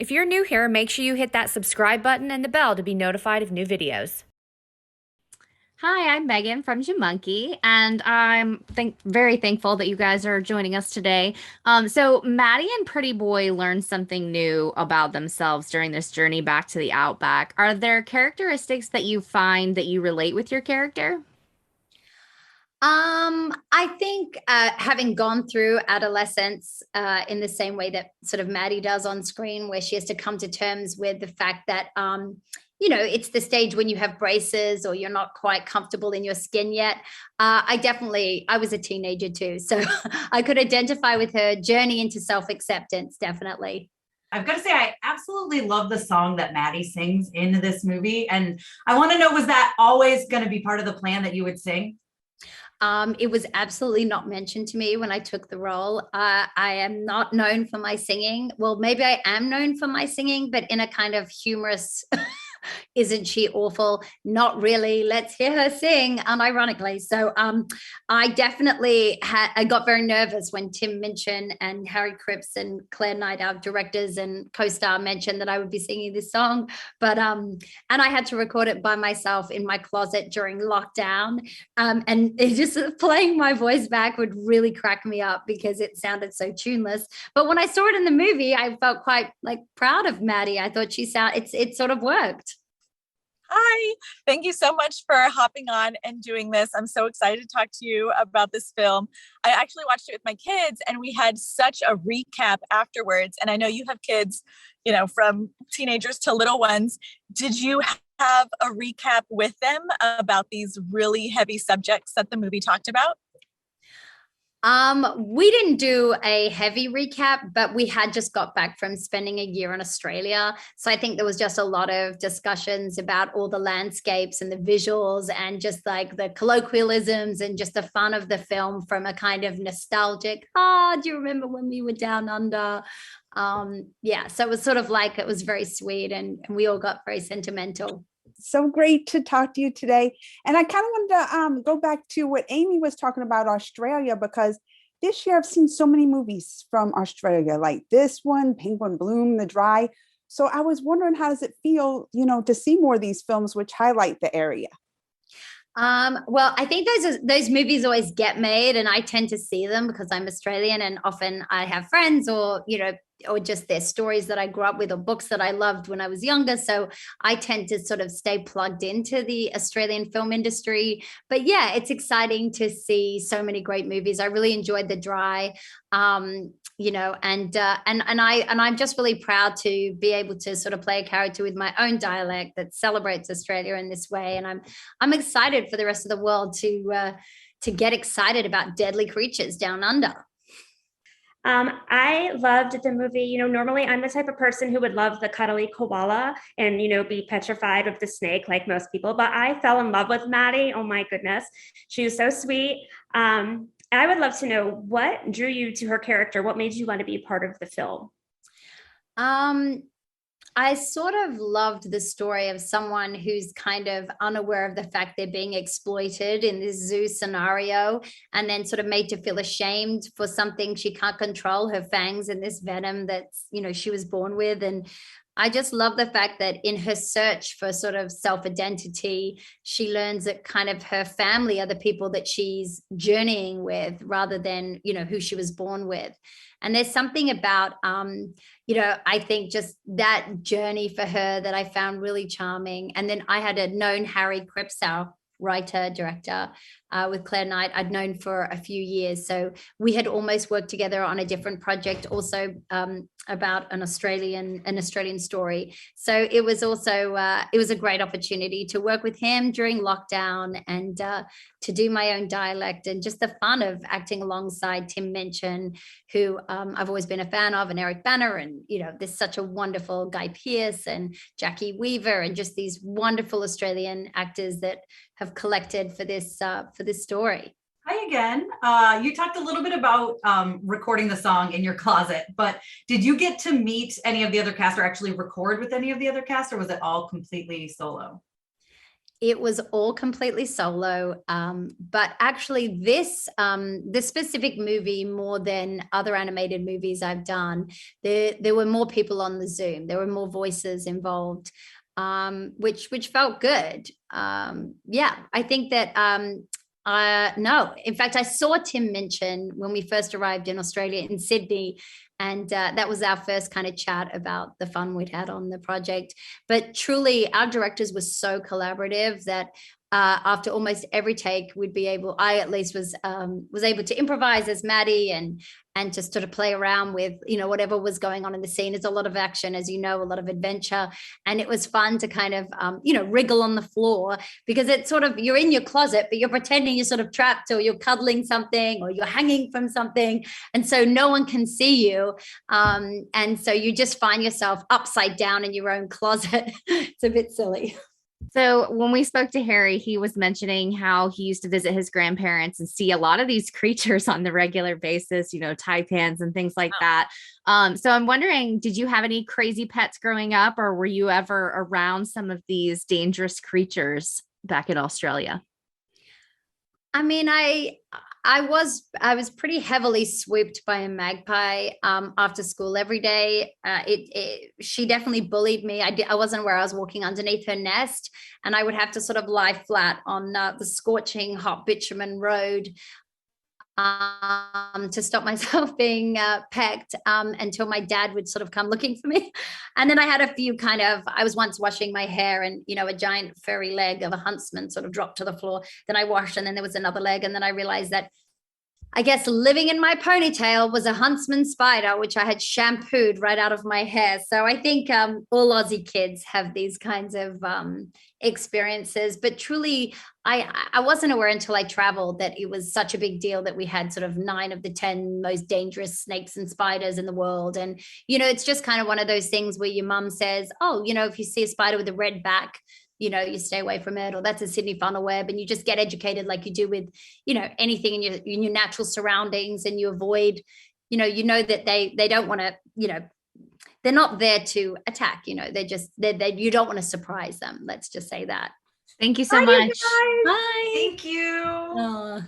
If you're new here, make sure you hit that subscribe button and the bell to be notified of new videos. Hi, I'm Megan from JaMonkey, and I'm very thankful that you guys are joining us today. So Maddie and Pretty Boy learned something new about themselves during this journey back to the Outback. Are there characteristics that you find that you relate with your character? I think having gone through adolescence in the same way that sort of Maddie does on screen, where she has to come to terms with the fact that, it's the stage when you have braces or you're not quite comfortable in your skin yet. I was a teenager too. So I could identify with her journey into self acceptance, definitely. I've got to say, I absolutely love the song that Maddie sings in this movie. And I want to know, was that always going to be part of the plan that you would sing? It was absolutely not mentioned to me when I took the role. I am not known for my singing. Well, maybe I am known for my singing, but in a kind of humorous, isn't she awful? Not really. Let's hear her sing, unironically. So I definitely I got very nervous when Tim Minchin and Harry Cripps and Claire Knight, our directors and co-star, mentioned that I would be singing this song. But and I had to record it by myself in my closet during lockdown. And it just playing my voice back would really crack me up because it sounded so tuneless. But when I saw it in the movie, I felt quite like proud of Maddie. I thought it sort of worked. Hi, thank you so much for hopping on and doing this. I'm so excited to talk to you about this film. I actually watched it with my kids and we had such a recap afterwards. And I know you have kids, from teenagers to little ones. Did you have a recap with them about these really heavy subjects that the movie talked about? We didn't do a heavy recap, but we had just got back from spending a year in Australia. So I think there was just a lot of discussions about all the landscapes and the visuals and just like the colloquialisms and just the fun of the film from a kind of nostalgic, do you remember when we were down under? Yeah, so it was sort of like it was very sweet and we all got very sentimental. So great to talk to you today. And I kind of wanted to go back to what Amy was talking about Australia, because this year I've seen so many movies from Australia, like this one, Penguin Bloom, The Dry. So I was wondering, how does it feel, to see more of these films which highlight the area? Well, I think those movies always get made, and I tend to see them because I'm Australian, and often I have friends or just their stories that I grew up with or books that I loved when I was younger. So I tend to sort of stay plugged into the Australian film industry. But yeah, it's exciting to see so many great movies. I really enjoyed The Dry. And I'm just really proud to be able to sort of play a character with my own dialect that celebrates Australia in this way. And I'm excited for the rest of the world to get excited about deadly creatures down under. I loved the movie. Normally I'm the type of person who would love the cuddly koala and, be petrified of the snake like most people, but I fell in love with Maddie. Oh my goodness. She was so sweet. I would love to know what drew you to her character. What made you want to be part of the film? Um, I sort of loved the story of someone who's kind of unaware of the fact they're being exploited in this zoo scenario and then sort of made to feel ashamed for something she can't control, her fangs and this venom that's, she was born with. And I just love the fact that in her search for sort of self-identity, she learns that kind of her family are the people that she's journeying with rather than, who she was born with. And there's something about, I think just that journey for her that I found really charming. And then I had known Harry Cripps, our writer, director, with Claire Knight, I'd known for a few years. So we had almost worked together on a different project also about an Australian story. So it was also, it was a great opportunity to work with him during lockdown and to do my own dialect and just the fun of acting alongside Tim Minchin, who I've always been a fan of, and Eric Banner. And, there's such a wonderful Guy Pearce and Jackie Weaver and just these wonderful Australian actors that have collected for this story. Hi again. You talked a little bit about recording the song in your closet, but did you get to meet any of the other cast or actually record with any of the other cast, or was it all completely solo? It was all completely solo. But actually this specific movie, more than other animated movies I've done, there were more people on the Zoom. There were more voices involved, which felt good. Yeah, I think that no, in fact, I saw Tim Minchin when we first arrived in Australia, in Sydney, and that was our first kind of chat about the fun we'd had on the project. But truly, our directors were so collaborative that after almost every take, I at least was able to improvise as Maddie and just sort of play around with, whatever was going on in the scene. There's a lot of action, as you know, a lot of adventure. And it was fun to kind of, wriggle on the floor, because it's sort of, you're in your closet, but you're pretending you're sort of trapped, or you're cuddling something, or you're hanging from something. And so no one can see you. And so you just find yourself upside down in your own closet. It's a bit silly. So when we spoke to Harry, he was mentioning how he used to visit his grandparents and see a lot of these creatures on the regular basis, taipans and things like that. So I'm wondering, did you have any crazy pets growing up, or were you ever around some of these dangerous creatures back in Australia? I mean, I was pretty heavily swooped by a magpie after school every day. She definitely bullied me. I wasn't aware I was walking underneath her nest, and I would have to sort of lie flat on the scorching hot bitumen road to stop myself being pecked until my dad would sort of come looking for me. And then I had a few I was once washing my hair, and, a giant furry leg of a huntsman sort of dropped to the floor. Then I washed, and then there was another leg. And then I realized that I guess living in my ponytail was a huntsman spider, which I had shampooed right out of my hair. So I think all Aussie kids have these kinds of experiences. But truly, I wasn't aware until I traveled that it was such a big deal that we had sort of 9 of the 10 most dangerous snakes and spiders in the world. And, it's just kind of one of those things where your mum says, oh, if you see a spider with a red back, you stay away from it, or that's a Sydney funnel web, and you just get educated like you do with, anything in your natural surroundings, and you avoid, that they don't want to, they're not there to attack, they you don't want to surprise them. Let's just say that. Thank you so much. Bye. Thank you.